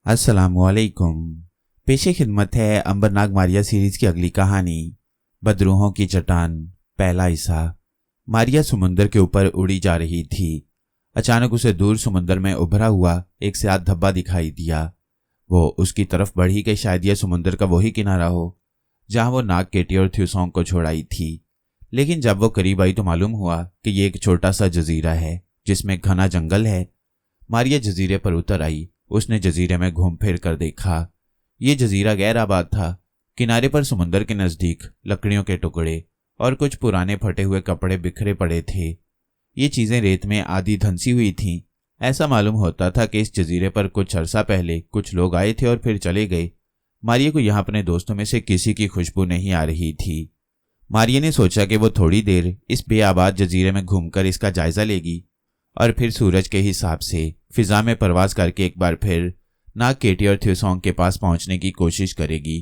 अस्सलामुअलैकुम। पेशे खिदमत है अंबरनाग मारिया सीरीज की अगली कहानी बदरूहों की चट्टान, पहला हिस्सा। मारिया समुंदर के ऊपर उड़ी जा रही थी। अचानक उसे दूर समुंदर में उभरा हुआ एक स्याह धब्बा दिखाई दिया। वो उसकी तरफ बढ़ी कि शायद यह समुंदर का वही किनारा हो जहां वो नाग, केटी और थ्यूसोंग को छोड़ाई थी। लेकिन जब वो करीब आई तो मालूम हुआ कि ये एक छोटा सा जजीरा है जिसमें घना जंगल है। मारिया जजीरे पर उतर आई। उसने जजीरे में घूम फिर कर देखा। ये जजीरा गैर आबाद था। किनारे पर समुंदर के नजदीक लकड़ियों के टुकड़े और कुछ पुराने फटे हुए कपड़े बिखरे पड़े थे। ये चीजें रेत में आधी धंसी हुई थीं। ऐसा मालूम होता था कि इस जजीरे पर कुछ अरसा पहले कुछ लोग आए थे और फिर चले गए। मारिया को यहाँ अपने दोस्तों में से किसी की खुशबू नहीं आ रही थी। मारिया ने सोचा कि वो थोड़ी देर इस बेआबाद जजीरे में घूमकर इसका जायजा लेगी और फिर सूरज के हिसाब से फिजा में परवाज करके एक बार फिर नाग, केटी और थ्यूसोंग के पास पहुंचने की कोशिश करेगी।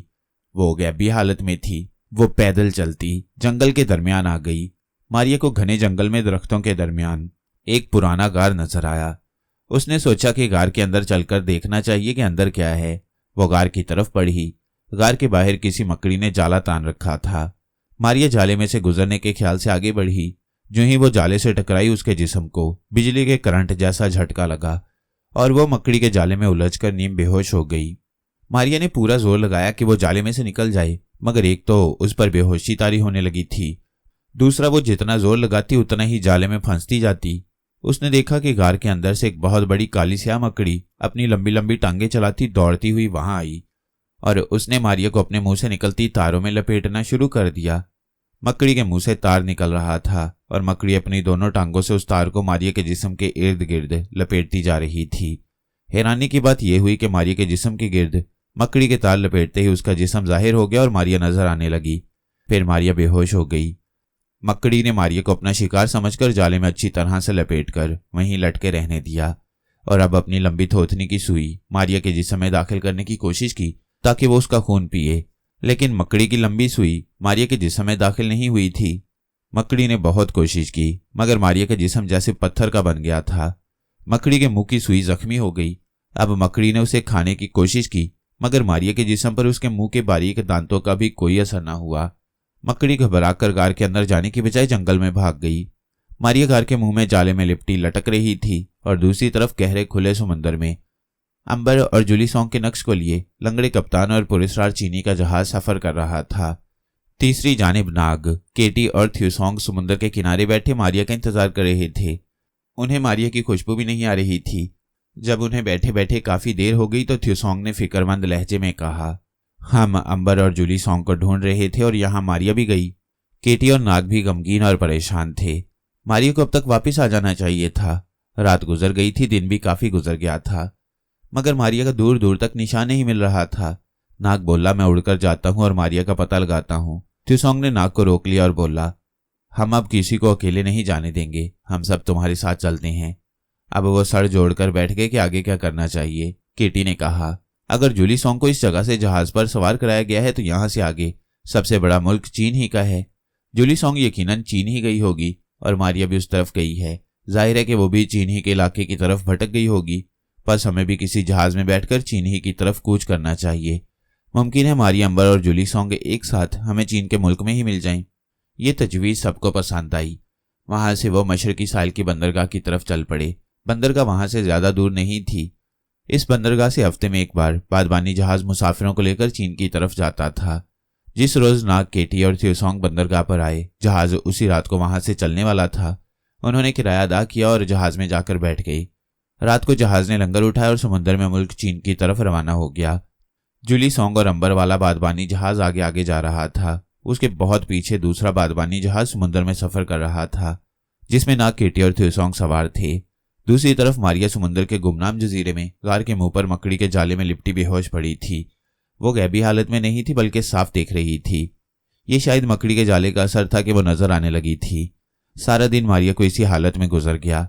वो गैबी हालत में थी। वो पैदल चलती जंगल के दरमियान आ गई। मारिया को घने जंगल में दरख्तों के दरमियान एक पुराना गार नजर आया। उसने सोचा कि गार के अंदर चलकर देखना चाहिए कि अंदर क्या है। वो गार की तरफ बढ़ी। गार के बाहर किसी मकड़ी ने जाला तान रखा था। मारिया जाले में से गुजरने के ख्याल से आगे बढ़ी। जो ही वो जाले से टकराई उसके जिस्म को बिजली के करंट जैसा झटका लगा और वो मकड़ी के जाले में उलझकर नीम बेहोश हो गई। मारिया ने पूरा जोर लगाया कि वो जाले में से निकल जाए, मगर एक तो उस पर बेहोशी तारी होने लगी थी, दूसरा वो जितना जोर लगाती उतना ही जाले में फंसती जाती। उसने देखा कि गार के अंदर से एक बहुत बड़ी काली स्याह मकड़ी अपनी लंबी लंबी टांगे चलाती दौड़ती हुई वहां आई और उसने मारिया को अपने मुंह से निकलती तारों में लपेटना शुरू कर दिया। मकड़ी के मुंह से तार निकल रहा था और मकड़ी अपनी दोनों टांगों से उस तार को मारिया के जिस्म के इर्द गिर्द लपेटती जा रही थी। हैरानी की बात यह हुई कि मारिया के जिस्म के गिर्द मकड़ी के तार लपेटते ही उसका जिस्म जाहिर हो गया और मारिया नजर आने लगी। फिर मारिया बेहोश हो गई। मकड़ी ने मारिया को अपना शिकार समझकर जाले में अच्छी तरह से लपेटकर वहीं लटके रहने दिया और अब अपनी लंबी थोथनी की सुई मारिया के जिस्म में दाखिल करने की कोशिश की ताकि वो उसका खून पिए। लेकिन मकड़ी की लंबी सुई मारिया के जिस्म में दाखिल नहीं हुई थी। मकड़ी ने बहुत कोशिश की मगर मारिया का जिस्म जैसे पत्थर का बन गया था। मकड़ी के मुंह की सुई जख्मी हो गई। अब मकड़ी ने उसे खाने की कोशिश की मगर मारिया के जिस्म पर उसके मुंह के बारीक दांतों का भी कोई असर न हुआ। मकड़ी घबराकर गार के अंदर जाने की बजाय जंगल में भाग गई। मारिया गार के मुंह में जाले में लिपटी लटक रही थी और दूसरी तरफ गहरे खुले समुंदर में अंबर और जुलीसोंग के नक्श को लिए लंगड़े कप्तान और पुरस्कार चीनी का जहाज सफर कर रहा था। तीसरी जानिब नाग, केटी और थ्यूसोंग समुद्र के किनारे बैठे मारिया का इंतजार कर रहे थे। उन्हें मारिया की खुशबू भी नहीं आ रही थी। जब उन्हें बैठे बैठे काफी देर हो गई तो थ्यूसोंग ने फिक्रमंद लहजे में कहा, हम अंबर और जुलीसोंग को ढूंढ रहे थे और यहाँ मारिया भी गई। केटी और नाग भी गमगीन और परेशान थे। मारिया को अब तक वापिस आ जाना चाहिए था। रात गुजर गई थी, दिन भी काफी गुजर गया था, मगर मारिया का दूर दूर तक निशान नहीं मिल रहा था। नाग बोला, मैं उड़कर जाता हूं और मारिया का पता लगाता हूं। थ्यूसोंग ने नाग को रोक लिया और बोला, हम अब किसी को अकेले नहीं जाने देंगे, हम सब तुम्हारे साथ चलते हैं। अब वो सर जोड़कर बैठ गए कि आगे क्या करना चाहिए। केटी ने कहा, अगर जुलीसोंग को इस जगह से जहाज पर सवार कराया गया है तो यहाँ से आगे सबसे बड़ा मुल्क चीन ही का है। जुलीसोंग यकीनन चीन ही गई होगी और मारिया भी उस तरफ गई है। जाहिर है कि वो भी चीन ही के इलाके की तरफ भटक गई होगी। बस हमें भी किसी जहाज में बैठकर चीन ही की तरफ कूच करना चाहिए। मुमकिन है मारिया, अंबर और जुलीसोंग एक साथ हमें चीन के मुल्क में ही मिल जाएं। ये तजवीज़ सबको पसंद आई। वहां से वो मशरकी साहिल की बंदरगाह की तरफ चल पड़े। बंदरगाह वहां से ज्यादा दूर नहीं थी। इस बंदरगाह से हफ्ते में एक बार बादबानी जहाज मुसाफिरों को लेकर चीन की तरफ जाता था। जिस रोज नाग, केटी और थ्यूसोंग बंदरगाह पर आए, जहाज उसी रात को वहां से चलने वाला था। उन्होंने किराया अदा किया और जहाज में जाकर बैठ गई। रात को जहाज ने लंगर उठाया और समुद्र में मुल्क चीन की तरफ रवाना हो गया। जुलीसोंग और अंबर वाला बादबानी जहाज आगे आगे जा रहा था। उसके बहुत पीछे दूसरा बादबानी जहाज समुद्र में सफर कर रहा था जिसमें नाग, केटी और थ्यूसोंग सवार थे। दूसरी तरफ मारिया समुद्र के गुमनाम जजीरे में गार के मुंह पर मकड़ी के जाले में लिपटी बेहोश पड़ी थी। वो गैबी हालत में नहीं थी बल्कि साफ देख रही थी। ये शायद मकड़ी के जाले का असर था कि वो नजर आने लगी थी। सारा दिन मारिया को इसी हालत में गुजर गया।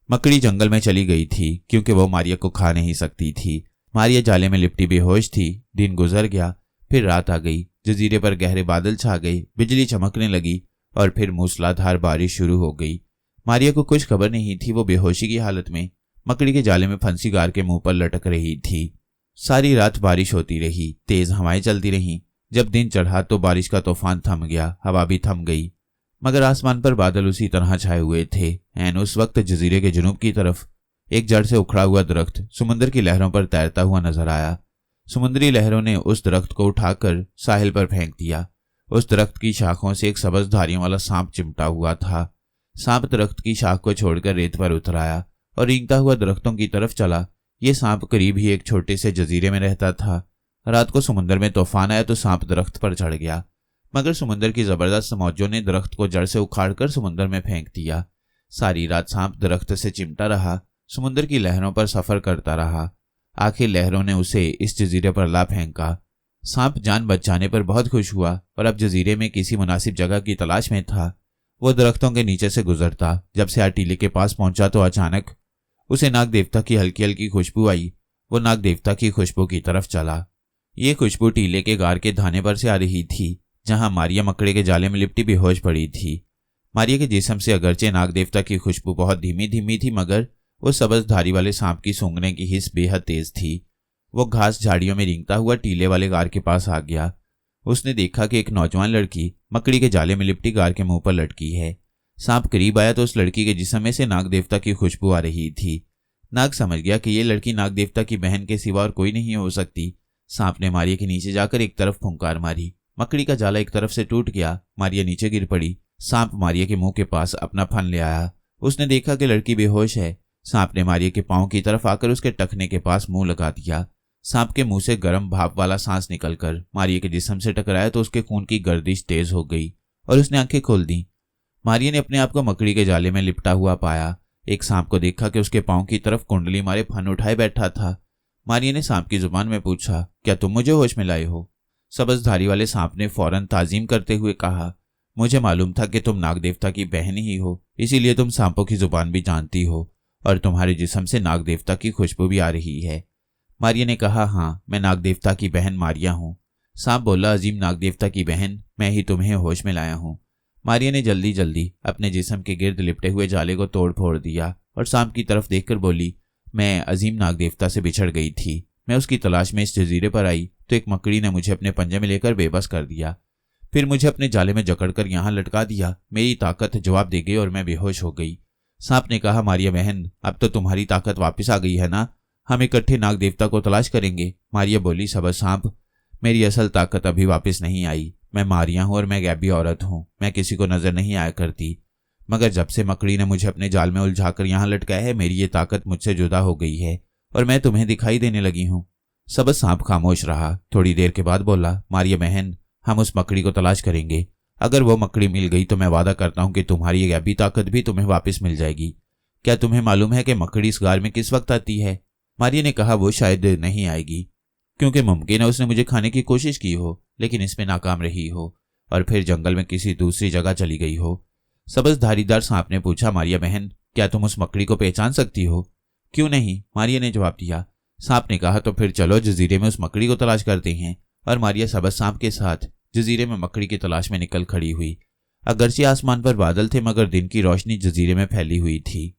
मकड़ी जंगल में चली गई थी क्योंकि वो मारिया को खा नहीं सकती थी। मारिया जाले में लिपटी बेहोश थी। दिन गुजर गया, फिर रात आ गई। जजीरे पर गहरे बादल छा गए, बिजली चमकने लगी और फिर मूसलाधार बारिश शुरू हो गई। मारिया को कुछ खबर नहीं थी। वो बेहोशी की हालत में मकड़ी के जाले में फंसी गार के मुंह पर लटक रही थी। सारी रात बारिश होती रही, तेज हवाएं चलती रहीं। जब दिन चढ़ा तो बारिश का तूफान थम गया, हवा भी थम गई, मगर आसमान पर बादल उसी तरह छाए हुए थे। एन उस वक्त जजीरे के जुनूब की तरफ एक जड़ से उखड़ा हुआ दरख्त समुद्र की लहरों पर तैरता हुआ नजर आया। समुद्री लहरों ने उस दरख्त को उठाकर साहिल पर फेंक दिया। उस दरख्त की शाखों से एक सबज धारियों वाला सांप चिमटा हुआ था। सांप दरख्त की शाख को छोड़कर रेत पर उतर आया और रेंगता हुआ दरख्तों की तरफ चला। ये सांप करीब ही एक छोटे से जजीरे में रहता था। रात को समुद्र में तूफान आया तो सांप दरख्त पर चढ़ गया, मगर समुद्र की जबरदस्त मौजों ने दरख्त को जड़ से उखाड़कर समुद्र में फेंक दिया। सारी रात सांप दरख्त से चिमटा रहा, समुद्र की लहरों पर सफर करता रहा। आखिर लहरों ने उसे इस जजीरे पर ला फेंका। सांप जान बच जाने पर बहुत खुश हुआ और अब जजीरे में किसी मुनासिब जगह की तलाश में था। वो दरख्तों के नीचे से गुजरता। जब से टीले के पास पहुंचा तो अचानक उसे नाग देवता की हल्की हल्की खुशबू आई। वो नाग देवता की खुशबू की तरफ चला। ये खुशबू टीले के गार के धाने पर से आ रही थी, जहां मारिया मकड़े के जाले में लिपटी बेहोश पड़ी थी। मारिया के जिस्म से अगरचे नाग देवता की खुशबू बहुत धीमी धीमी थी, मगर उस सबज धारी वाले सांप की सूंघने की हिस्स बेहद तेज थी। वो घास झाड़ियों में रेंगता हुआ टीले वाले गार के पास आ गया। उसने देखा कि एक नौजवान लड़की मकड़ी के जाले में लिपटी गार के मुंह पर लटकी है। सांप करीब आया तो उस लड़की के जिस्म में से नाग देवता की खुशबू आ रही थी। नाग समझ गया कि ये लड़की नाग देवता की बहन के सिवा और कोई नहीं हो सकती। सांप ने मारिया के नीचे जाकर एक तरफ फुंकार मारी। मकड़ी का जाला एक तरफ से टूट गया। मारिया नीचे गिर पड़ी। सांप मारिया के मुंह के पास अपना फन ले आया। उसने देखा कि लड़की बेहोश है। सांप ने मारिया के पांव की तरफ आकर उसके टखने के पास मुंह लगा दिया। सांप के मुंह से गर्म भाप वाला सांस निकलकर मारिया के जिस्म से टकराया तो उसके खून की गर्दिश तेज हो गई और उसने आंखें खोल दी। मारिया ने अपने आप को मकड़ी के जाले में लिपटा हुआ पाया। एक सांप को देखा कि उसके पांव की तरफ कुंडली मारे फन उठाए बैठा था। मारिया ने सांप की जुबान में पूछा, क्या तुम मुझे होश में लाए हो? सबजधारी वाले सांप ने फौरन ताजीम करते हुए कहा, मुझे मालूम था कि तुम नाग देवता की बहन ही हो, इसीलिए तुम सांपों की जुबान भी जानती हो और तुम्हारे जिस्म से नाग देवता की खुशबू भी आ रही है। मारिया ने कहा, हाँ, मैं नाग देवता की बहन मारिया हूँ। सांप बोला, अजीम नाग देवता की बहन, मैं ही तुम्हें होश में लाया हूँ। मारिया ने जल्दी जल्दी अपने जिस्म के गिर्द लिपटे हुए जाले को तोड़ फोड़ दिया और सांप की तरफ देखकर बोली, मैं अजीम नाग देवता से बिछड़ गई थी। मैं उसकी तलाश में इस जजीरे पर आई तो एक मकड़ी ने मुझे अपने पंजे में लेकर बेबस कर दिया। फिर मुझे अपने जाले में जकड़कर यहाँ लटका दिया। मेरी ताकत जवाब दे गई और मैं बेहोश हो गई। सांप ने कहा, मारिया बहन, अब तो तुम्हारी ताकत वापस आ गई है ना? हम इकट्ठे नाग देवता को तलाश करेंगे। मारिया बोली, सबज सांप, मेरी असल ताकत अभी वापस नहीं आई। मैं मारिया हूँ और मैं गैबी औरत हूँ। मैं किसी को नजर नहीं आया करती, मगर जब से मकड़ी ने मुझे अपने जाल में उलझाकर यहाँ लटकाया है, मेरी ये ताकत मुझसे जुदा हो गई है और मैं तुम्हें दिखाई देने लगी हूँ। सबज सांप खामोश रहा। थोड़ी देर के बाद बोला, मारिया बहन, हम उस मकड़ी को तलाश करेंगे। अगर वो मकड़ी मिल गई तो मैं वादा करता हूँ कि तुम्हारी ये गैबी ताकत भी तुम्हें वापस मिल जाएगी। क्या तुम्हें मालूम है कि मकड़ी इस गार में किस वक्त आती है? मारिया ने कहा, वो शायद नहीं आएगी, क्योंकि मुमकिन है उसने मुझे खाने की कोशिश की हो लेकिन इसमें नाकाम रही हो और फिर जंगल में किसी दूसरी जगह चली गई हो। सबज धारीदार सांप ने पूछा, मारिया बहन, क्या तुम उस मकड़ी को पहचान सकती हो? क्यों नहीं, मारिया ने जवाब दिया। सांप ने कहा, तो फिर चलो जजीरे में उस मकड़ी को तलाश करते हैं। और मारिया सबज सांप के साथ जजीरे में मकड़ी की तलाश में निकल खड़ी हुई। अगरचे आसमान पर बादल थे, मगर दिन की रोशनी जजीरे में फैली हुई थी।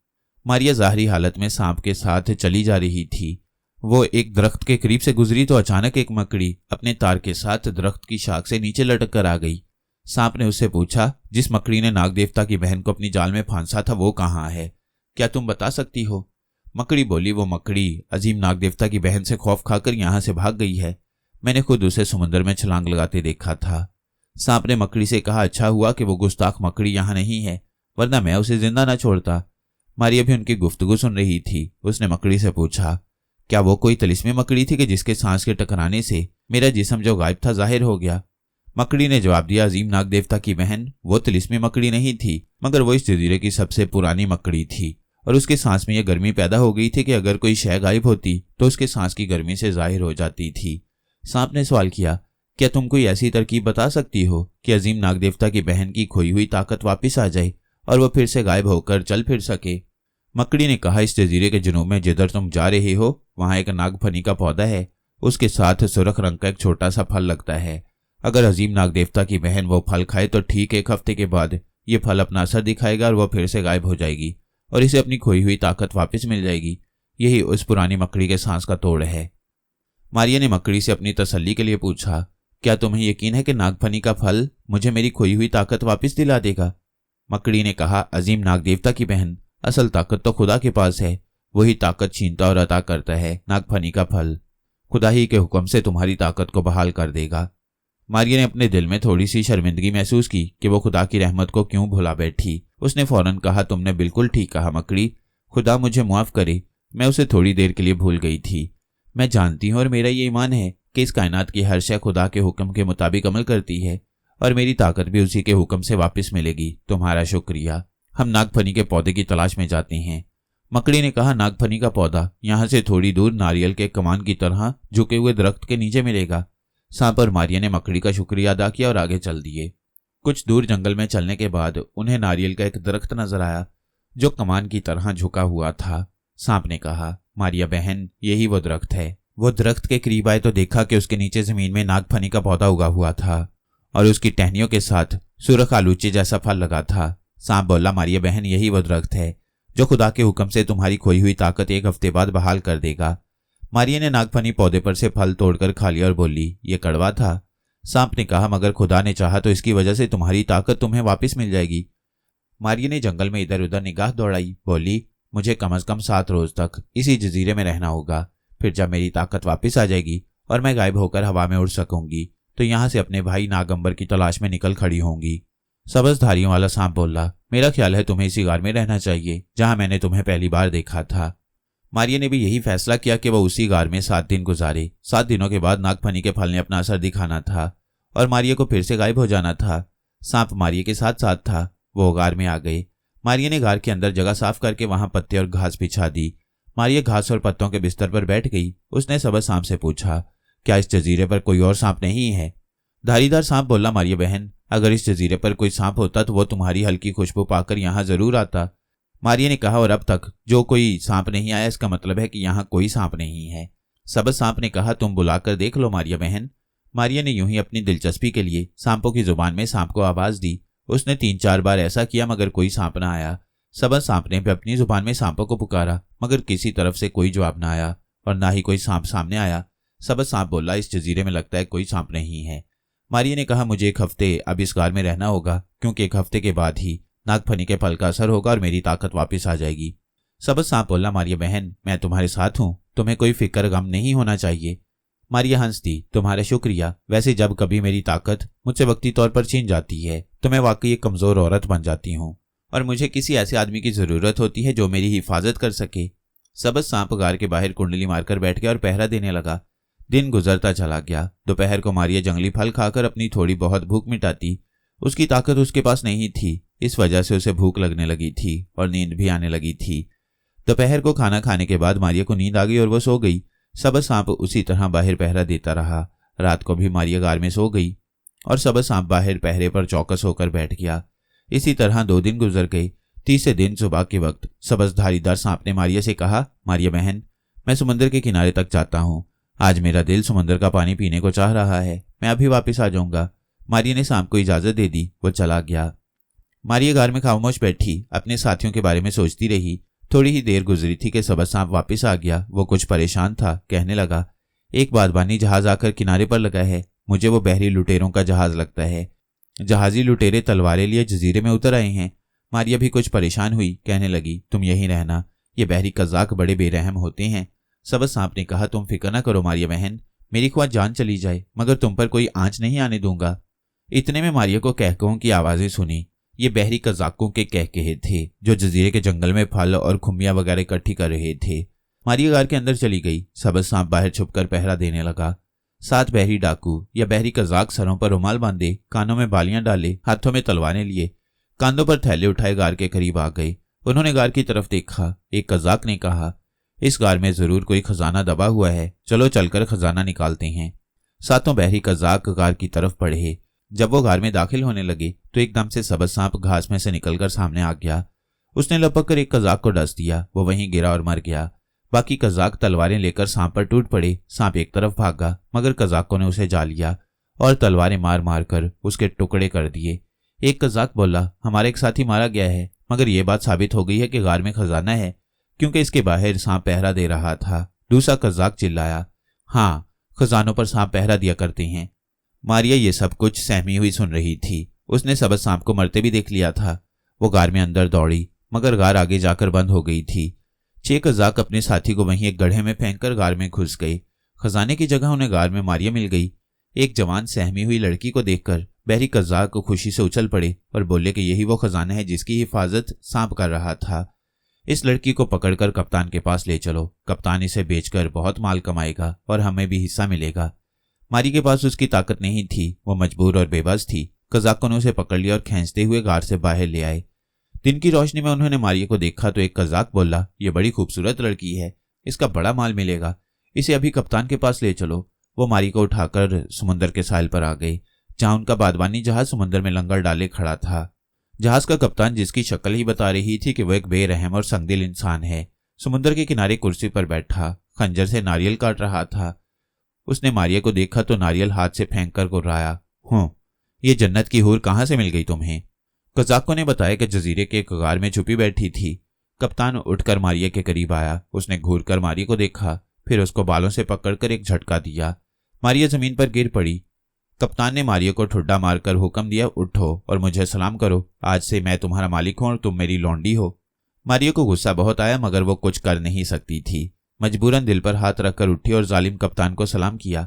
मारिया ज़ाहरी हालत में सांप के साथ चली जा रही थी। वो एक दरख्त के करीब से गुजरी तो अचानक एक मकड़ी अपने तार के साथ दरख्त की शाख से नीचे लटक कर आ गई। सांप ने उससे पूछा, जिस मकड़ी ने नाग देवता की बहन को अपनी जाल में फांसा था वो कहाँ है? क्या तुम बता सकती हो? मकड़ी बोली, वो मकड़ी अजीम नाग देवता की बहन से खौफ खाकर यहाँ से भाग गई है। मैंने खुद उसे समुद्र में छलांग लगाते देखा था। सांप ने मकड़ी से कहा, अच्छा हुआ कि वो गुस्ताख मकड़ी यहाँ नहीं है, वरना मैं उसे जिंदा न छोड़ता। मारिया भी उनकी गुफ्तगू सुन रही थी। उसने मकड़ी से पूछा, क्या वो कोई तिलिस्मी मकड़ी थी कि जिसके सांस के टकराने से मेरा जिस्म जो गायब था जाहिर हो गया? मकड़ी ने जवाब दिया, अजीम नाग देवता की बहन वो तिलिस्मी मकड़ी नहीं थी, मगर वो इस जजीरे की सबसे पुरानी मकड़ी थी और उसके सांस में यह गर्मी पैदा हो गई थी कि अगर कोई शय गायब होती तो उसके सांस की गर्मी से जाहिर हो जाती थी। सांप ने सवाल किया, क्या तुम कोई ऐसी तरकीब बता सकती हो कि अजीम नाग देवता की बहन की खोई हुई ताकत वापस आ जाए और वह फिर से गायब होकर चल फिर सके? मकड़ी ने कहा, इस जजीरे के जुनूब में जिधर तुम जा रहे हो वहां एक नागफनी का पौधा है। उसके साथ सुर्ख रंग का एक छोटा सा फल लगता है। अगर अजीम नाग देवता की बहन वो फल खाए तो ठीक 1 हफ्ते के बाद ये फल अपना असर दिखाएगा और वह फिर से गायब हो जाएगी और इसे अपनी खोई हुई ताकत वापस मिल जाएगी। यही उस पुरानी मकड़ी के सांस का तोड़ है। मारिया ने मकड़ी से अपनी तसल्ली के लिए पूछा, क्या तुम्हें यकीन है कि नागफनी का फल मुझे मेरी खोई हुई ताकत वापस दिला देगा? मकड़ी ने कहा, अजीम नाग देवता की बहन, असल ताकत तो खुदा के पास है। वही ताकत छीनता और अता करता है। नागफनी का फल खुदा ही के हुक्म से तुम्हारी ताकत को बहाल कर देगा। मारिया ने अपने दिल में थोड़ी सी शर्मिंदगी महसूस की कि वो खुदा की रहमत को क्यों भुला बैठी। उसने फौरन कहा, तुमने बिल्कुल ठीक कहा मकड़ी, खुदा मुझे मुआफ करे, मैं उसे थोड़ी देर के लिए भूल गई थी। मैं जानती हूँ और मेरा ये ईमान है कि इस कायनात की हर शय खुदा के हुक्म के मुताबिक अमल करती है और मेरी ताकत भी उसी के हुक्म से वापस मिलेगी। तुम्हारा शुक्रिया। हम नागफनी के पौधे की तलाश में जाते हैं। मकड़ी ने कहा, नागफनी का पौधा यहाँ से थोड़ी दूर नारियल के कमान की तरह झुके हुए दरख्त के नीचे मिलेगा। सांप और मारिया ने मकड़ी का शुक्रिया अदा किया और आगे चल दिए। कुछ दूर जंगल में चलने के बाद उन्हें नारियल का एक दरख्त नजर आया जो कमान की तरह झुका हुआ था। सांप ने कहा, मारिया बहन, यही वो दरख्त है। वो दरख्त के करीब आए तो देखा कि उसके नीचे जमीन में नागफनी का पौधा उगा हुआ था और उसकी टहनियों के साथ सुरख आलूची जैसा फल लगा था। सांप बोला, मारिया बहन, यही वो दरख्त है जो खुदा के हुक्म से तुम्हारी खोई हुई ताकत एक हफ्ते बाद बहाल कर देगा। मारिया ने नागफनी पौधे पर से फल तोड़कर खा लिया और बोली, ये कड़वा था। सांप ने कहा, मगर खुदा ने चाहा तो इसकी वजह से तुम्हारी ताकत तुम्हें वापस मिल जाएगी। मारिया ने जंगल में इधर उधर निगाह दौड़ाई। बोली, मुझे कम से कम 7 रोज तक इसी जजीरे में रहना होगा। फिर जब मेरी ताकत वापस आ जाएगी और मैं गायब होकर हवा में उड़ सकूंगी तो यहां से अपने भाई नागंबर की तलाश में निकल खड़ी होंगी। सबज धारियों वाला सांप बोला, मेरा ख्याल है तुम्हें इसी गार में रहना चाहिए जहां मैंने तुम्हें पहली बार देखा था। मारिया ने भी यही फैसला किया कि वह उसी गार में 7 दिन गुजारे। 7 दिनों के बाद नागफनी के फल ने अपना असर दिखाना था और मारिया को फिर से गायब हो जाना था। सांप मारिया के साथ साथ था। वो गार में आ गए। मारिया ने गार के अंदर जगह साफ करके वहां पत्ते और घास बिछा दी। मारिया घास और पत्तों के बिस्तर पर बैठ गई। उसने सबज सांप से पूछा, क्या इस जजीरे पर कोई और सांप नहीं है? धारीदार सांप बोला, मारिया बहन, अगर इस जजीरे पर कोई सांप होता तो वो तुम्हारी हल्की खुशबू पाकर यहाँ जरूर आता। मारिया ने कहा, और अब तक जो कोई सांप नहीं आया इसका मतलब है कि यहाँ कोई सांप नहीं है। सबज सांप ने कहा, तुम बुलाकर देख लो मारिया बहन। मारिया ने यूं ही अपनी दिलचस्पी के लिए सांपों की जुबान में सांप को आवाज दी। उसने 3-4 बार ऐसा किया मगर कोई सांप न आया। सबज सांप ने भी अपनी जुबान में सांपों को पुकारा मगर किसी तरफ से कोई जवाब न आया और ना ही कोई सांप सामने आया। सबज सांप बोला, इस जजीरे में लगता है कोई सांप नहीं है। मारिया ने कहा, मुझे 1 हफ्ते अब इस गार में रहना होगा क्योंकि 1 हफ्ते के बाद ही नागफनी के फल का असर होगा और मेरी ताकत वापस आ जाएगी। सबज सांप बोला, मारिया बहन, मैं तुम्हारे साथ हूं, तुम्हें कोई फिक्र गम नहीं होना चाहिए। मारिया हंस दी, तुम्हारा शुक्रिया। वैसे जब कभी मेरी ताकत मुझसे वक्ती तौर पर छीन जाती है तो मैं वाकई एक कमजोर औरत बन जाती हूँ और मुझे किसी ऐसे आदमी की जरूरत होती है जो मेरी हिफाजत कर सके। सबज सांप गार के बाहर कुंडली मारकर बैठ गया और पहरा देने लगा। दिन गुजरता चला गया। दोपहर को मारिया जंगली फल खाकर अपनी थोड़ी बहुत भूख मिटाती। उसकी ताकत उसके पास नहीं थी, इस वजह से उसे भूख लगने लगी थी और नींद भी आने लगी थी। दोपहर को खाना खाने के बाद मारिया को नींद आ गई और वो सो गई। सबज सांप उसी तरह बाहर पहरा देता रहा। रात को भी मारिया गार में सो गई और सबज सांप बाहर पहरे पर चौकस होकर बैठ गया। इसी तरह 2 दिन गुजर गए। तीसरे दिन सुबह के वक्त सबज धारीदार सांप ने मारिया से कहा, मारिया बहन, मैं समुद्र के किनारे तक जाता हूँ। आज मेरा दिल समुद्र का पानी पीने को चाह रहा है। मैं अभी वापस आ जाऊंगा। मारिया ने सांप को इजाजत दे दी। वो चला गया। मारिया गार में खामोश बैठी अपने साथियों के बारे में सोचती रही। थोड़ी ही देर गुजरी थी कि सबज सांप वापस आ गया। वो कुछ परेशान था। कहने लगा, एक बादबानी जहाज आकर किनारे पर लगा है। मुझे वो बहरी लुटेरों का जहाज लगता है। जहाजी लुटेरे तलवारें लिए जजीरे में उतर आए हैं। मारिया भी कुछ परेशान हुई। कहने लगी, तुम यहीं रहना, ये बहरी कजाक बड़े बेरहम होते हैं। सबज सांप ने कहा, तुम फिक्र न करो मारिया बहन, मेरी ख्वाह जान चली जाए मगर तुम पर कोई आंच नहीं आने दूंगा। इतने में मारिया को कहकों की आवाजें सुनी। ये बहरी कजाकों के कहकहे थे जो जजीरे के जंगल में फल और खुम्बियां वगैरह इकट्ठी कर रहे थे। मारिया गार के अंदर चली गई। सबज सांप बाहर छुपकर पहरा देने लगा। 7 बहरी डाकू या बहरी कजाक सरों पर रुमाल बांधे, कानों में बालियां डाले, हाथों में तलवारें लिए, कांधों पर थैले उठाए गार के करीब आ गए। उन्होंने गार की तरफ देखा। एक कजाक ने कहा, इस गार में जरूर कोई खजाना दबा हुआ है, चलो चलकर खजाना निकालते हैं। 7 बहरी कजाक गार की तरफ बढ़े। जब वो गार में दाखिल होने लगे तो एकदम से सबज सांप घास में से निकलकर सामने आ गया। उसने लपक कर एक कजाक को डस दिया। वो वहीं गिरा और मर गया। बाकी कजाक तलवारें लेकर सांप पर टूट पड़े। सांप एक तरफ भागा मगर कजाकों ने उसे जा लिया और तलवारें मार मार कर उसके टुकड़े कर दिए। एक कजाक बोला, हमारा एक साथी मारा गया है मगर यह बात साबित हो गई है कि गार में खजाना है क्योंकि इसके बाहर सांप पहरा दे रहा था। दूसरा कजाक चिल्लाया, हाँ, खजानों पर सांप पहरा दिया करते हैं। मारिया ये सब कुछ सहमी हुई सुन रही थी। उसने सबज सांप को मरते भी देख लिया था। वो गार में अंदर दौड़ी, मगर गार आगे जाकर बंद हो गई थी। 6 कज़ाक अपने साथी को वहीं एक गड्ढे में फेंककर गार में घुस गए। खजाने की जगह उन्हें गार में मारिया मिल गई। एक जवान सहमी हुई लड़की को देखकर बहरी कज़ाक को खुशी से उछल पड़े और बोले कि यही वो खजाना है जिसकी हिफाजत सांप कर रहा था। इस लड़की को पकड़कर कप्तान के पास ले चलो, कप्तान इसे बेचकर बहुत माल कमाएगा और हमें भी हिस्सा मिलेगा। मारी के पास उसकी ताकत नहीं थी, वो मजबूर और बेबस थी। कज़ाकों ने उसे पकड़ लिया और खींचते हुए गार से बाहर ले आए। दिन की रोशनी में उन्होंने मारिया को देखा तो एक कज़ाक बोला, ये बड़ी खूबसूरत लड़की है, इसका बड़ा माल मिलेगा, इसे अभी कप्तान के पास ले चलो। वो मारी को उठाकर समुद्र के साहिल पर आ गए, जहां उनका बादवानी जहाज समुद्र में लंगर डाले खड़ा था। जहाज का कप्तान, जिसकी शक्ल ही बता रही थी कि वह एक बेरहम और संगदिल इंसान है, समुद्र के किनारे कुर्सी पर बैठा खंजर से नारियल काट रहा था। उसने मारिया को देखा तो नारियल हाथ से फेंक कर गुर्राया, ये जन्नत की हूर कहां से मिल गई तुम्हें? कज़ाकों ने बताया कि जजीरे के एक गार में छुपी बैठी थी। कप्तान उठकर मारिया के करीब आया। उसने घूर कर मारिया को देखा, फिर उसको बालों से पकड़कर एक झटका दिया। मारिया जमीन पर गिर पड़ी। कप्तान ने मारिया को ठुड्डा मारकर हुक्म दिया, उठो और मुझे सलाम करो, आज से मैं तुम्हारा मालिक हूं और तुम मेरी लौंडी हो। मारिया को गुस्सा बहुत आया, मगर वो कुछ कर नहीं सकती थी। मजबूरन दिल पर हाथ रखकर उठी और जालिम कप्तान को सलाम किया।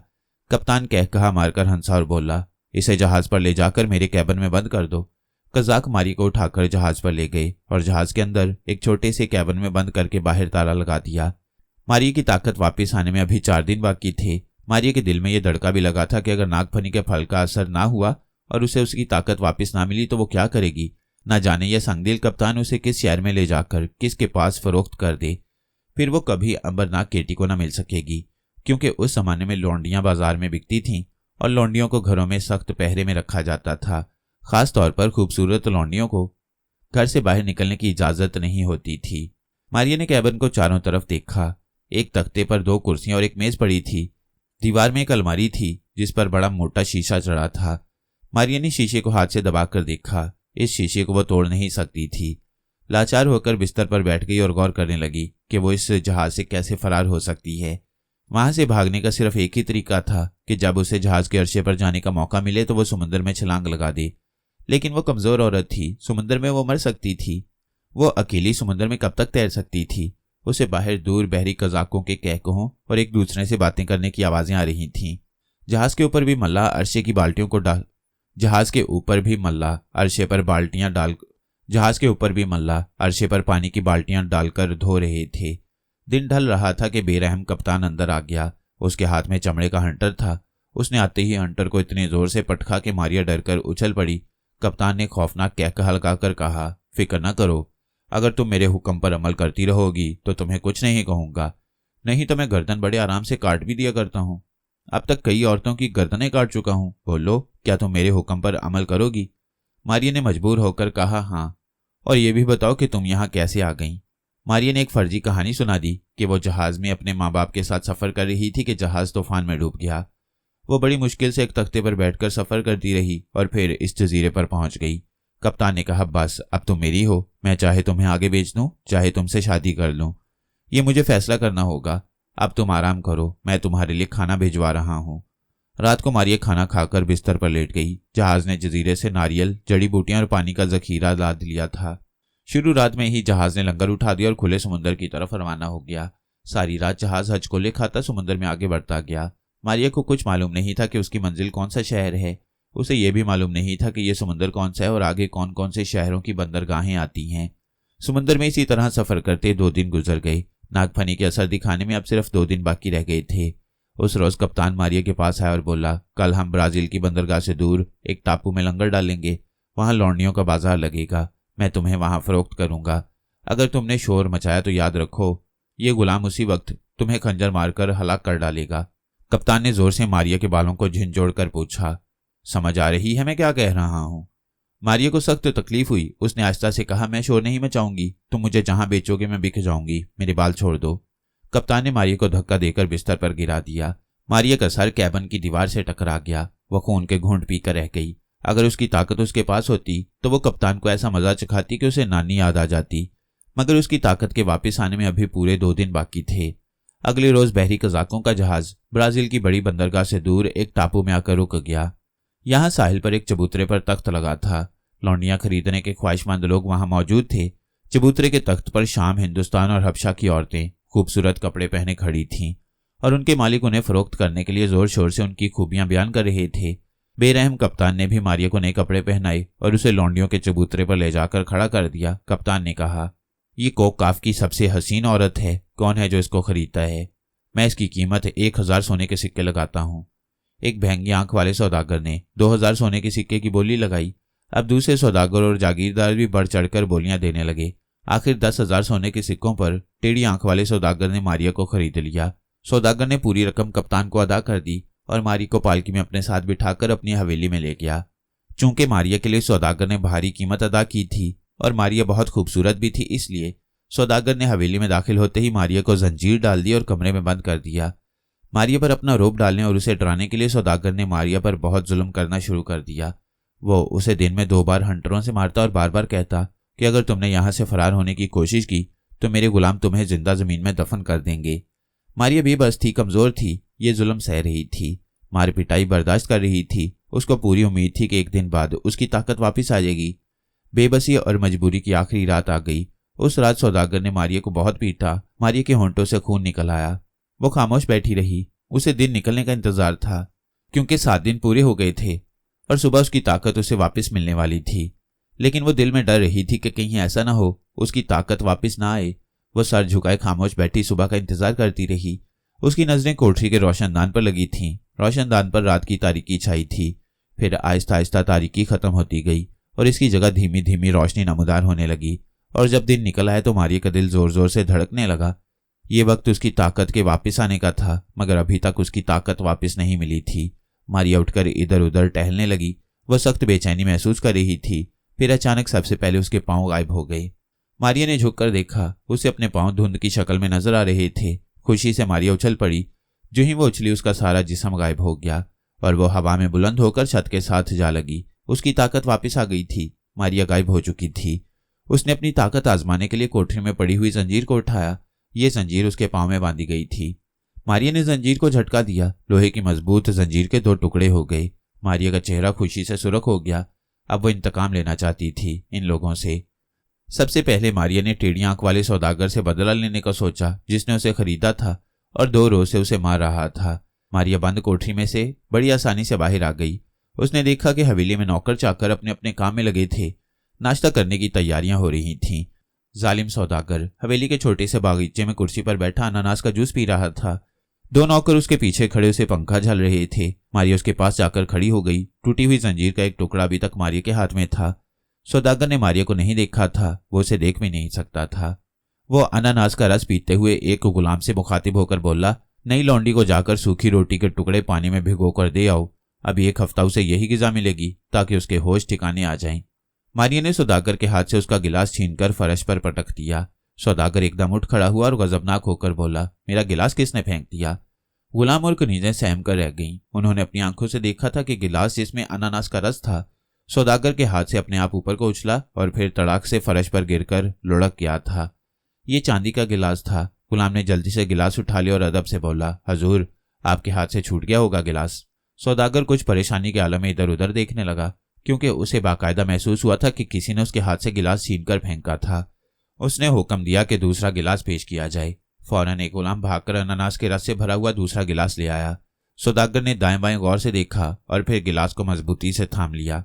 कप्तान कहा मारकर हंसा और बोला, इसे जहाज पर ले जाकर मेरे कैबिन में बंद कर दो। कज़ाक मारिया को उठाकर जहाज पर ले गए और जहाज के अंदर एक छोटे से कैबिन में बंद करके बाहर ताला लगा दिया। मारिया की ताकत वापस आने में अभी 4 दिन बाकी थे। मारिया के दिल में यह दड़का भी लगा था कि अगर नागफनी के फल का असर ना हुआ और उसे उसकी ताकत वापस ना मिली तो वो क्या करेगी। ना जाने यह संगदिल कप्तान उसे किस शहर में ले जाकर किसके पास फरोख्त कर दे। फिर वो कभी अंबरनाक केटी को ना मिल सकेगी, क्योंकि उस जमाने में लौंडियां बाजार में बिकती थीं और लौंडियों को घरों में सख्त पहरे में रखा जाता था। खास तौर पर खूबसूरत लौंडियों को घर से बाहर निकलने की इजाजत नहीं होती थी। मारिया ने कैबिन को चारों तरफ देखा। एक तख्ते पर 2 कुर्सियां और एक मेज पड़ी थी। दीवार में एक अलमारी थी जिस पर बड़ा मोटा शीशा चढ़ा था। मारिया ने शीशे को हाथ से दबाकर देखा। इस शीशे को वो तोड़ नहीं सकती थी। लाचार होकर बिस्तर पर बैठ गई और गौर करने लगी कि वो इस जहाज से कैसे फरार हो सकती है। वहां से भागने का सिर्फ एक ही तरीका था कि जब उसे जहाज के अर्शे पर जाने का मौका मिले तो वो समुद्र में छलांग लगा दे। लेकिन वो कमजोर औरत थी, समुद्र में वो मर सकती थी। वो अकेली समुद्र में कब तक तैर सकती थी? उसे बाहर दूर बहरी कज़ाकों के कहकहों और एक दूसरे से बातें करने की आवाजें आ रही थीं। जहाज के ऊपर भी मल्लाह अर्शे की बाल्टियों को डाल जहाज के ऊपर भी मल्लाह अर्शे पर बाल्टियां डाल जहाज के ऊपर भी मल्लाह अर्शे पर पानी की बाल्टियां डालकर धो रहे थे। दिन ढल रहा था कि बेरहम कप्तान अंदर आ गया। उसके हाथ में चमड़े का हंटर था। उसने आते ही हंटर को इतने जोर से पटका कि मारिया डरकर उछल पड़ी। कप्तान ने खौफनाक कहका लगाकर कहा, फिक्र न करो, अगर तुम मेरे हुक्म पर अमल करती रहोगी तो तुम्हें कुछ नहीं कहूंगा, नहीं तो मैं गर्दन बड़े आराम से काट भी दिया करता हूं। अब तक कई औरतों की गर्दनें काट चुका हूं। बोलो, क्या तुम मेरे हुक्म पर अमल करोगी? मारिया ने मजबूर होकर कहा, हाँ, और ये भी बताओ कि तुम यहाँ कैसे आ गई। मारिया ने एक फर्जी कहानी सुना दी कि वो जहाज में अपने माँ बाप के साथ सफर कर रही थी कि जहाज तूफान में डूब गया। वो बड़ी मुश्किल से एक तख्ते पर बैठकर सफर करती रही और फिर इस जजीरे पर पहुंच गई। कप्तान ने कहा, बस अब तुम मेरी हो, मैं चाहे तुम्हें आगे बेच दूं, चाहे तुमसे शादी कर लूं, ये मुझे फैसला करना होगा। अब तुम आराम करो, मैं तुम्हारे लिए खाना भिजवा रहा हूं। रात को मारिया खाना खाकर बिस्तर पर लेट गई। जहाज ने जजीरे से नारियल, जड़ी बूटियां और पानी का जखीरा लाद लिया था। शुरू रात में ही जहाज ने लंगर उठा दिया और खुले समुद्र की तरफ रवाना हो गया। सारी रात जहाज हचकोले खाता समुद्र में आगे बढ़ता गया। मारिया को कुछ मालूम नहीं था कि उसकी मंजिल कौन सा शहर है। उसे यह भी मालूम नहीं था कि यह समुद्र कौन सा है और आगे कौन कौन से शहरों की बंदरगाहें आती हैं। समुद्र में इसी तरह सफर करते 2 दिन गुजर गए। नागफनी के असर दिखाने में अब सिर्फ 2 दिन बाकी रह गए थे। उस रोज कप्तान मारिया के पास आया और बोला, कल हम ब्राजील की बंदरगाह से दूर एक टापू में लंगर डालेंगे। वहां लौंडियों का बाजार लगेगा। मैं तुम्हें वहां फरोख्त करूंगा। अगर तुमने शोर मचाया तो याद रखो, ये गुलाम उसी वक्त तुम्हें खंजर मारकर हलाक कर डालेगा। कप्तान ने जोर से मारिया के बालों को झिंझोड़ कर पूछा, समझ आ रही है मैं क्या कह रहा हूं? मारिया को सख्त तकलीफ हुई। उसने आहिस्ता से कहा, मैं शोर नहीं मचाऊंगी, तुम मुझे जहां बेचोगे मैं बिक जाऊंगी, मेरे बाल छोड़ दो। कप्तान ने मारिया को धक्का देकर बिस्तर पर गिरा दिया। मारिया का सर कैबिन की दीवार से टकरा गया। वह खून के घूंट पीकर रह गई। अगर उसकी ताकत उसके पास होती तो वो कप्तान को ऐसा मजा चखाती कि उसे नानी याद आ जाती, मगर उसकी ताकत के वापस आने में अभी पूरे 2 दिन बाकी थे। अगले रोज बहरी कजाकों का जहाज ब्राजील की बड़ी बंदरगाह से दूर एक टापू में आकर रुक गया। यहाँ साहिल पर एक चबूतरे पर तख्त लगा था। लौंडियां खरीदने के ख्वाहिशमंद लोग वहां मौजूद थे। चबूतरे के तख्त पर शाम, हिंदुस्तान और हबशा की औरतें खूबसूरत कपड़े पहने खड़ी थीं और उनके मालिक उन्हें फरोख्त करने के लिए जोर शोर से उनकी खूबियां बयान कर रहे थे। बेरहम कप्तान ने भी मारिया को नए कपड़े पहनाए और उसे लौंडियों के चबूतरे पर ले जाकर खड़ा कर दिया। कप्तान ने कहा, ये कोकाफ की सबसे हसीन औरत है, कौन है जो इसको खरीदता है? मैं इसकी कीमत 1000 सोने के सिक्के लगाता हूँ। एक भैंगी आंख वाले सौदागर ने 2000 सोने के सिक्के की बोली लगाई। अब दूसरे सौदागर और जागीरदार भी बढ़ चढ़कर बोलियां देने लगे। आखिर 10,000 सोने के सिक्कों पर टेढ़ी आंख वाले सौदागर ने मारिया को खरीद लिया। सौदागर ने पूरी रकम कप्तान को अदा कर दी और मारिया को पालकी में अपने साथ बिठाकर अपनी हवेली में ले गया। चूंकि मारिया के लिए सौदागर ने भारी कीमत अदा की थी और मारिया बहुत खूबसूरत भी थी, इसलिए सौदागर ने हवेली में दाखिल होते ही मारिया को जंजीर डाल दी और कमरे में बंद कर दिया। मारिया पर अपना रोब डालने और उसे डराने के लिए सौदागर ने मारिया पर बहुत जुल्म करना शुरू कर दिया। वो उसे दिन में 2 बार हंटरों से मारता और बार बार कहता कि अगर तुमने यहां से फरार होने की कोशिश की तो मेरे गुलाम तुम्हें जिंदा जमीन में दफन कर देंगे। मारिया बेबस थी, कमजोर थी, ये जुल्म सह रही थी, मार पिटाई बर्दाश्त कर रही थी। उसको पूरी उम्मीद थी कि एक दिन बाद उसकी ताकत वापस आ जाएगी। बेबसी और मजबूरी की आखिरी रात आ गई। उस रात सौदागर ने मारिया को बहुत पीटा। मारिया के होंठों से खून निकल आया। वो खामोश बैठी रही। उसे दिन निकलने का इंतजार था, क्योंकि 7 दिन पूरे हो गए थे और सुबह उसकी ताकत उसे वापस मिलने वाली थी। लेकिन वो दिल में डर रही थी कि कहीं ऐसा ना हो उसकी ताकत वापस ना आए। वो सर झुकाए खामोश बैठी सुबह का इंतजार करती रही। उसकी नजरें कोठरी के रोशनदान पर लगी थीं। रोशनदान पर रात की तारीकी छाई थी। फिर आहिस्ता आहिस्ता तारीकी खत्म होती गई और इसकी जगह धीमी धीमी रोशनी नमूदार होने लगी। और जब दिन निकल आया तो मारिया का दिल जोर जोर से धड़कने लगा। ये वक्त उसकी ताकत के वापस आने का था, मगर अभी तक उसकी ताकत वापस नहीं मिली थी। मारिया उठकर इधर उधर टहलने लगी। वह सख्त बेचैनी महसूस कर रही थी। फिर अचानक सबसे पहले उसके पांव गायब हो गए। मारिया ने झुककर देखा। उसे अपने पांव धुंध की शक्ल में नजर आ रहे थे। खुशी से मारिया उछल पड़ी। जो ही वो उछली उसका सारा जिस्म गायब हो गया और वो हवा में बुलंद होकर छत के साथ जा लगी। उसकी ताकत वापस आ गई थी। मारिया गायब हो चुकी थी। उसने अपनी ताकत आजमाने के लिए कोठरी में पड़ी हुई जंजीर को उठाया। ये जंजीर उसके पांव में बांधी गई थी। मारिया ने जंजीर को झटका दिया। लोहे की मजबूत जंजीर के 2 टुकड़े हो गए। मारिया का चेहरा खुशी से सुर्ख हो गया। अब वो इंतकाम लेना चाहती थी इन लोगों से। सबसे पहले मारिया ने टेढ़ी आंख वाले सौदागर से बदला लेने का सोचा, जिसने उसे खरीदा था और 2 रोज से उसे मार रहा था। मारिया बंद कोठरी में से बड़ी आसानी से बाहर आ गई। उसने देखा कि हवेली में नौकर चाकर अपने अपने काम में लगे थे। नाश्ता करने की तैयारियां हो रही थीं। जालिम सौदागर हवेली के छोटे से बागीचे में कुर्सी पर बैठा अनानास का जूस पी रहा था। 2 नौकर उसके पीछे खड़े उसे पंखा झल रहे थे। मारिया उसके पास जाकर खड़ी हो गई। टूटी हुई जंजीर का एक टुकड़ा अभी तक मारिया के हाथ में था। सौदागर ने मारिया को नहीं देखा था। वो उसे देख भी नहीं सकता था। वो अनानास का रस पीते हुए एक गुलाम से मुखातिब होकर बोला, नई लौंडी को जाकर सूखी रोटी के टुकड़े पानी में भिगो कर दे आओ। अभी 1 हफ्ता उसे यही गिजा मिलेगी ताकि उसके होश ठिकाने आ जाएं। मारिया ने सौदागर के हाथ से उसका गिलास छीनकर फर्श पर पटक दिया। सौदागर एकदम उठ खड़ा हुआ और गजबनाक होकर बोला, मेरा गिलास किसने फेंक दिया? गुलाम और कनीजें सहम कर रह गईं। उन्होंने अपनी आंखों से देखा था कि गिलास जिसमें अनानास का रस था सौदागर के हाथ से अपने आप ऊपर को उछला और फिर तड़ाक से फर्श पर गिरकर लुढ़क गया था। ये चांदी का गिलास था। गुलाम ने जल्दी से गिलास उठा लिया और अदब से बोला, हजूर, आपके हाथ से छूट गया होगा गिलास। सौदागर कुछ परेशानी के आलम में इधर उधर देखने लगा, क्योंकि उसे बाकायदा महसूस हुआ था कि किसी ने उसके हाथ से गिलास छीनकर फेंका था। उसने हुक्म दिया कि दूसरा गिलास पेश किया जाए। फौरन एक गुलाम भागकर अनानास के रस से भरा हुआ दूसरा गिलास ले आया। सौदागर ने दाएं बाएं गौर से देखा और फिर गिलास को मजबूती से थाम लिया।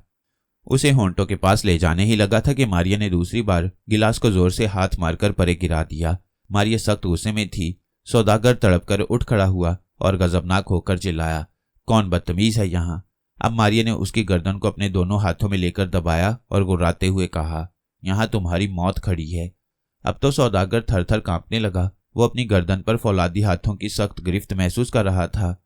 उसे होंठों के पास ले जाने ही लगा था कि मारिया ने दूसरी बार गिलास को जोर से हाथ मारकर परे गिरा दिया। मारिया सख्त गुस्से में थी। सौदागर तड़पकर उठ खड़ा हुआ और गजबनाक होकर चिल्लाया, कौन बदतमीज है यहाँ? अब मारिया ने उसकी गर्दन को अपने दोनों हाथों में लेकर दबाया और गुर्राते हुए कहा, यहाँ तुम्हारी मौत खड़ी है। अब तो सौदागर थर थर कांपने लगा। वो अपनी गर्दन पर फौलादी हाथों की सख्त गिरफ्त महसूस कर रहा था।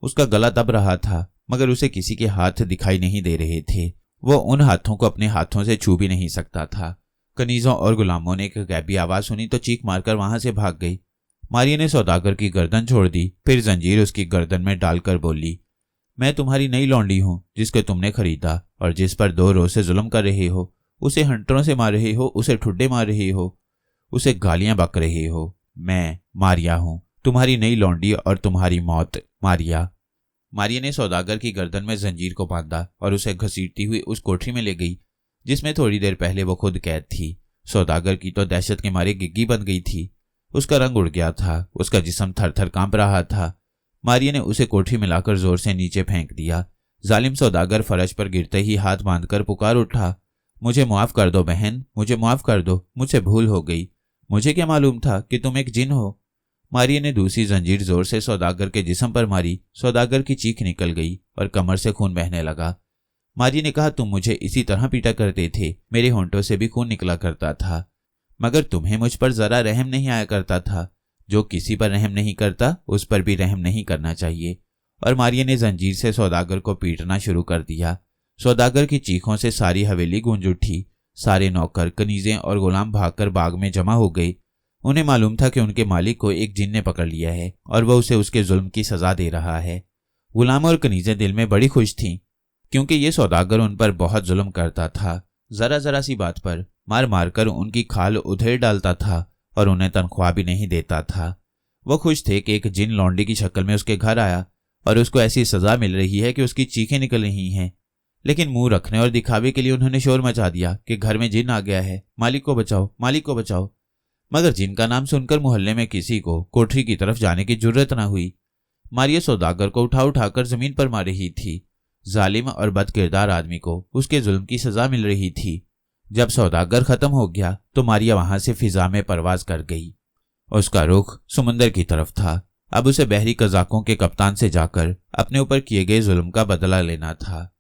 उसका गला दब रहा था, मगर उसे किसी के हाथ दिखाई नहीं दे रहे थे। वो उन हाथों को अपने हाथों से छू भी नहीं सकता था। कनीजों और गुलामों ने एक गैबी आवाज सुनी तो चीख मारकर वहां से भाग गई। मारिया ने सौदागर की गर्दन छोड़ दी, फिर जंजीर उसकी गर्दन में डालकर बोली, मैं तुम्हारी नई लौंडी हूं जिसको तुमने खरीदा और जिस पर 2 रोज से जुल्म कर रहे हो। उसे हंटरों से मार रहे हो, उसे ठुड्डे मार रहे हो, उसे गालियां बक रहे हो। मैं मारिया हूं, तुम्हारी नई लौंडी और तुम्हारी मौत, मारिया। मारिया ने सौदागर की गर्दन में जंजीर को बांधा और उसे घसीटती हुई उस कोठरी में ले गई जिसमें थोड़ी देर पहले वो खुद कैद थी। सौदागर की तो दहशत के मारे गिग्गी बन गई थी। उसका रंग उड़ गया था, उसका जिस्म थर थर कांप रहा था। मारिया ने उसे कोठरी में लाकर जोर से नीचे फेंक दिया। जालिम सौदागर फर्श पर गिरते ही हाथ बांधकर पुकार उठा, मुझे माफ कर दो बहन, मुझे माफ कर दो, मुझसे भूल हो गई। मुझे क्या मालूम था कि तुम एक जिन हो। मारिया ने दूसरी जंजीर जोर से सौदागर के जिस्म पर मारी। सौदागर की चीख निकल गई और कमर से खून बहने लगा। मारिया ने कहा, तुम मुझे इसी तरह पीटा करते थे, मेरे होंठों से भी खून निकला करता था, मगर तुम्हें मुझ पर जरा रहम नहीं आया करता था। जो किसी पर रहम नहीं करता उस पर भी रहम नहीं करना चाहिए। और मारिया ने जंजीर से सौदागर को पीटना शुरू कर दिया। सौदागर की चीखों से सारी हवेली गूंज उठी। सारे नौकर, कनीजें और गुलाम भागकर बाग में जमा हो गए। उन्हें मालूम था कि उनके मालिक को एक जिन ने पकड़ लिया है और वह उसे उसके जुल्म की सजा दे रहा है। गुलाम और कनीजें दिल में बड़ी खुश थीं, क्योंकि ये सौदागर उन पर बहुत जुल्म करता था। जरा जरा सी बात पर मार मारकर उनकी खाल उधेड़ डालता था और उन्हें तनख्वाह भी नहीं देता था। वो खुश थे कि एक जिन लौंडी की शक्ल में उसके घर आया और उसको ऐसी सजा मिल रही है कि उसकी चीखें निकल रही हैं। लेकिन मुंह रखने और दिखावे के लिए उन्होंने शोर मचा दिया कि घर में जिन आ गया है, मालिक को बचाओ, मालिक को बचाओ। मगर जिन का नाम सुनकर मोहल्ले में किसी को कोठरी की तरफ जाने की जुर्रत न हुई। मारिया सौदागर को उठा उठाकर जमीन पर मार रही थी। जालिम और बदकिरदार आदमी को उसके जुल्म की सजा मिल रही थी। जब सौदागर खत्म हो गया तो मारिया वहां से फिजा में परवाज कर गई। उसका रुख समुंदर की तरफ था। अब उसे बहरी कजाकों के कप्तान से जाकर अपने ऊपर किए गए जुल्म का बदला लेना था।